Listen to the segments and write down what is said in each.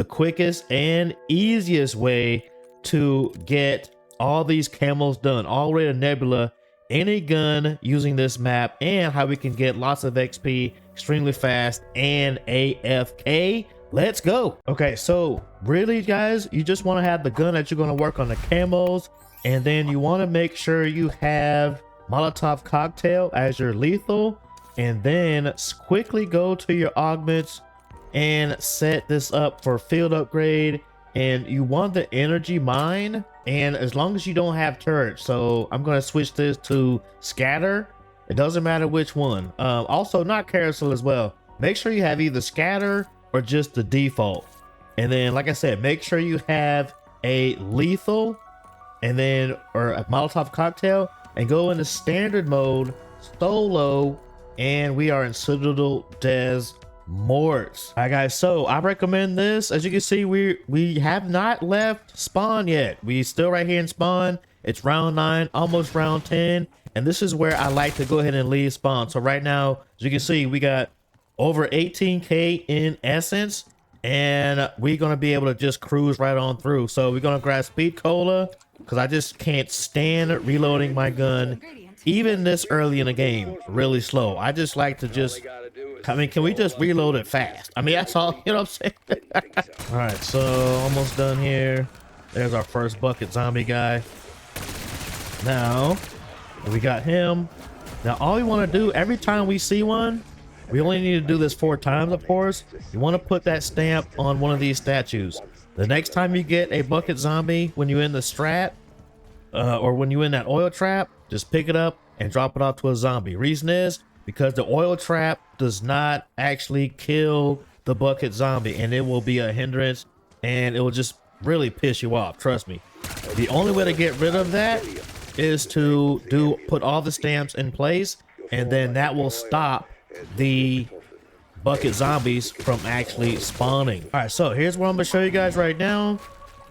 quickest and easiest way to get all these camos done all the way to Nebula, any gun using this map, and how we can get lots of XP extremely fast and AFK. Let's go. Okay, so really guys, you just want to have the gun that you're going to work on the camos, and then you want to make sure you have Molotov cocktail as your lethal, and then quickly go to your augments and set this up for field upgrade. And you want the energy mine, and as long as you don't have turrets, so I'm going to switch this to scatter. It doesn't matter which one. Also not carousel as well. Make sure you have either scatter or just the default. And then like I said, make sure you have a lethal and then or a Molotov cocktail, and go into standard mode solo, and we are in Citadel des Morts. All right guys, so I recommend this. As you can see, we have not left spawn yet. We still right here in spawn. It's round 9, almost round 10, and this is where I like to go ahead and leave spawn. So right now, as you can see, we got over 18k in essence, and we're gonna be able to just cruise right on through. So we're gonna grab speed cola because I just can't stand reloading my gun even this early in the game really slow. I just like to just, I mean, can we just reload it fast? I mean, that's all, you know what I'm saying? All right, so almost done here. There's our first bucket zombie guy. Now we got him. Now all we want to do every time we see one, we only need to do this 4 times, of course. You want to put that stamp on one of these statues. The next time you get a bucket zombie, when you're in the strat, or when you're in that oil trap, just pick it up and drop it off to a zombie. Reason is because the oil trap does not actually kill the bucket zombie, and it will be a hindrance, and it will just really piss you off. Trust me. The only way to get rid of that is to put all the stamps in place, and then that will stop the bucket zombies from actually spawning. All right, so here's what I'm gonna show you guys right now,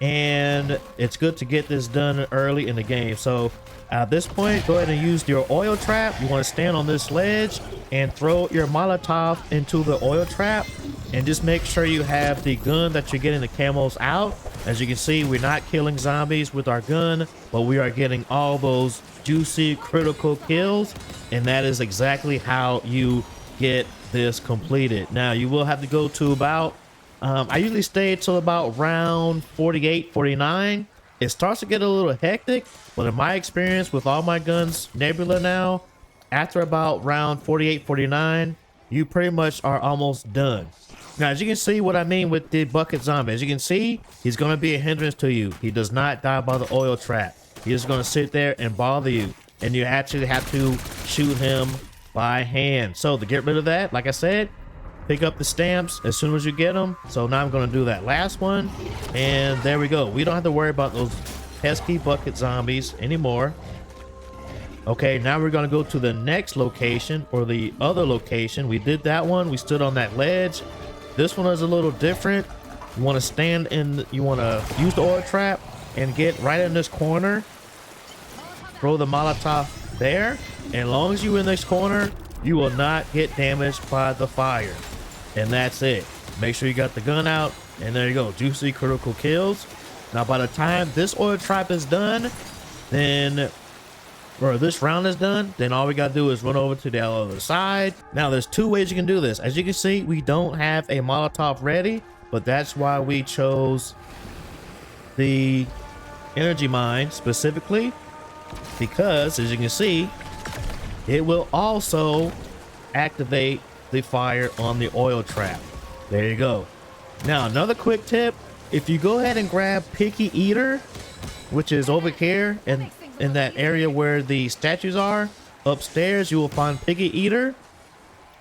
and it's good to get this done early in the game. So at this point, go ahead and use your oil trap. You want to stand on this ledge and throw your Molotov into the oil trap, and just make sure you have the gun that you're getting the camos out. As you can see, we're not killing zombies with our gun, but we are getting all those juicy critical kills, and that is exactly how you get this completed. Now you will have to go to about I usually stay till about round 48, 49. It starts to get a little hectic, but in my experience with all my guns Nebula now, after about round 48, 49, you pretty much are almost done. Now, as you can see what I mean with the bucket zombie, as you can see, he's going to be a hindrance to you. He does not die by the oil trap. He's going to sit there and bother you, and you actually have to shoot him by hand. So to get rid of that, like I said, pick up the stamps as soon as you get them. So now I'm going to do that last one, and there we go. We don't have to worry about those pesky bucket zombies anymore. Okay, now we're going to go to the next location, or the other location. We did that one. We stood on that ledge. This one is a little different. You want to stand in, you want to use the oil trap and get right in this corner. Throw the Molotov there, and as long as you're in this corner, you will not get damaged by the fire. And that's it. Make sure you got the gun out, and there you go, juicy critical kills. Now by the time this oil trap is done, then, or this round is done, then all we gotta do is run over to the other side. Now there's 2 ways you can do this. As you can see, we don't have a Molotov ready, but that's why we chose the energy mine specifically, because as you can see, it will also activate the fire on the oil trap. There you go. Now another quick tip, if you go ahead and grab Picky Eater, which is over here in that area where the statues are, upstairs you will find Picky Eater,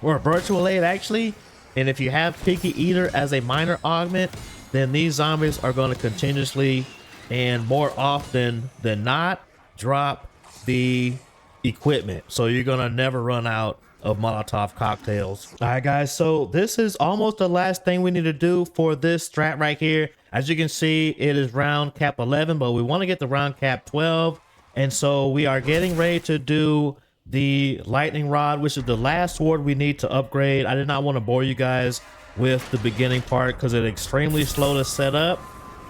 or Virtual Aid actually, and if you have Picky Eater as a minor augment, then these zombies are going to continuously and more often than not drop the equipment, so you're gonna never run out of Molotov cocktails. All right guys, so this is almost the last thing we need to do for this strat right here. As you can see, it is round cap 11, but we want to get the round cap 12, and so we are getting ready to do the lightning rod, which is the last sword we need to upgrade. I did not want to bore you guys with the beginning part because it's extremely slow to set up.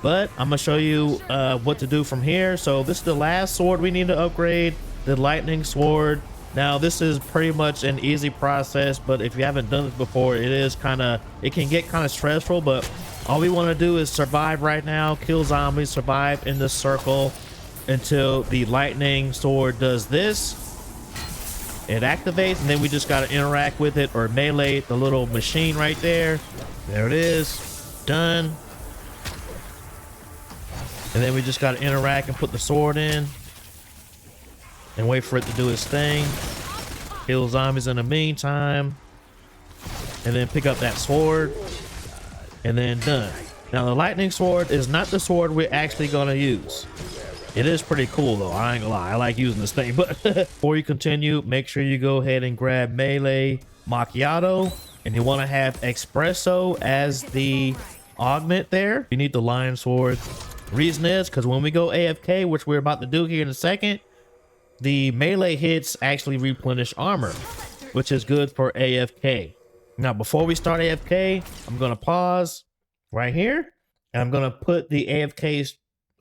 But I'm gonna show you what to do from here. So this is the last sword we need to upgrade, the lightning sword. Now this is pretty much an easy process, but if you haven't done this before, it can get kind of stressful. But all we want to do is survive right now, kill zombies, survive in this circle until the lightning sword does this. It activates, and then we just got to interact with it or melee the little machine right there. There it is, done. And then we just got to interact and put the sword in and wait for it to do its thing. Kill zombies in the meantime, and then pick up that sword, and then done. Now the lightning sword is not the sword we're actually gonna use. It is pretty cool though, I ain't gonna lie, I like using this thing. But before you continue, make sure you go ahead and grab melee macchiato, and you want to have espresso as the augment there. You need the lion sword. Reason is because when we go AFK, which we're about to do here in a second, the melee hits actually replenish armor, which is good for AFK. Now, before we start AFK, I'm going to pause right here, and I'm going to put the AFK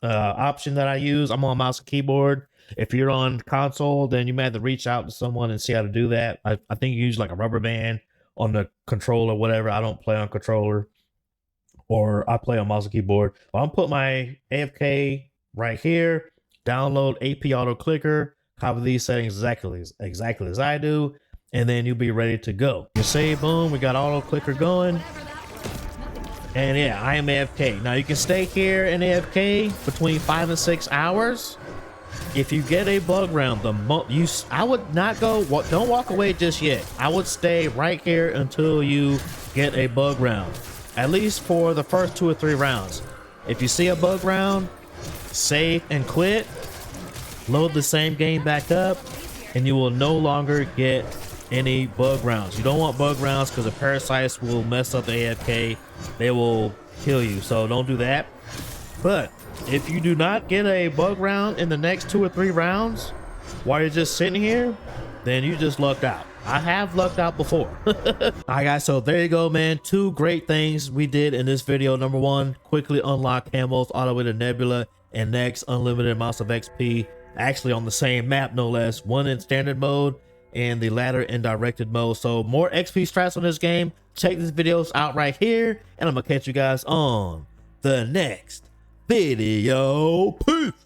option that I use. I'm on mouse and keyboard. If you're on console, then you may have to reach out to someone and see how to do that. I think you use like a rubber band on the controller, whatever. I don't play on controller, or I play on mouse and keyboard. But I'm put my AFK right here. Download AP Auto Clicker. Copy these settings exactly as I do, and then you'll be ready to go. You save, boom, we got auto clicker going. And yeah, I am AFK. Now you can stay here in AFK between 5 and 6 hours. If you get a bug round, I would not go, don't walk away just yet. I would stay right here until you get a bug round, at least for the first 2 or 3 rounds. If you see a bug round, save and quit. Load the same game back up, and you will no longer get any bug rounds. You don't want bug rounds because the parasites will mess up the AFK. They will kill you, so don't do that. But if you do not get a bug round in the next 2 or 3 rounds while you're just sitting here, then you just lucked out. I have lucked out before. All right, guys, so there you go, man. 2 great things we did in this video. Number 1, quickly unlock camos all the way to Nebula, and next, unlimited amounts of XP. Actually on the same map, no less. One in standard mode and the latter in directed mode. So more XP strats on this game. Check these videos out right here, and I'm gonna catch you guys on the next video. Peace.